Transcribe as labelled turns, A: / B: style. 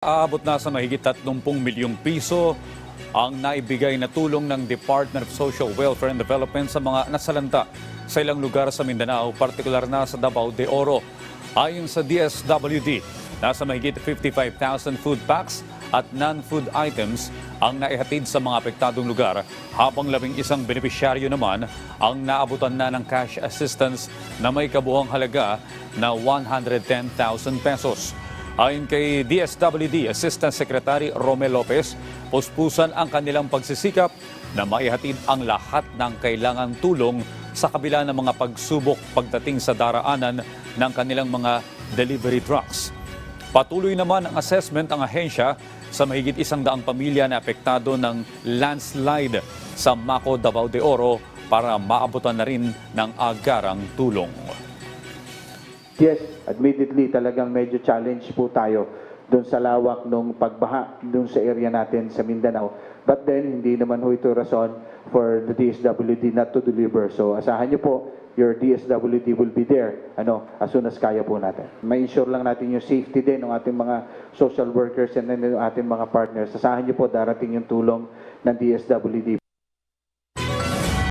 A: Aabot na sa mahigit 30 milyong piso ang naibigay na tulong ng Department of Social Welfare and Development sa mga nasalanta sa ilang lugar sa Mindanao, partikular na sa Davao de Oro. Ayon sa DSWD, nasa mahigit 55,000 food packs at non-food items ang naihatid sa mga apektadong lugar, habang 11 benepisyaryo naman ang naabutan na ng cash assistance na may kabuuang halaga na 110,000 pesos. Ayon kay DSWD Assistant Secretary Romel Lopez, puspusan ang kanilang pagsisikap na maihatid ang lahat ng kailangang tulong sa kabila ng mga pagsubok pagdating sa daraanan ng kanilang mga delivery trucks. Patuloy naman ang assessment ang ahensya sa mahigit 100 pamilya na apektado ng landslide sa Maco, Davao de Oro para maabutan na rin ng agarang tulong.
B: Yes, admittedly talagang medyo challenge po tayo doon sa lawak ng pagbaha doon sa area natin sa Mindanao. But then, hindi naman ho ito rason for the DSWD not to deliver. So asahan niyo po, your DSWD will be there as soon as kaya po natin. Ma-ensure lang natin yung safety din ng ating mga social workers and then yung ating mga partners. Asahan niyo po, darating yung tulong ng DSWD.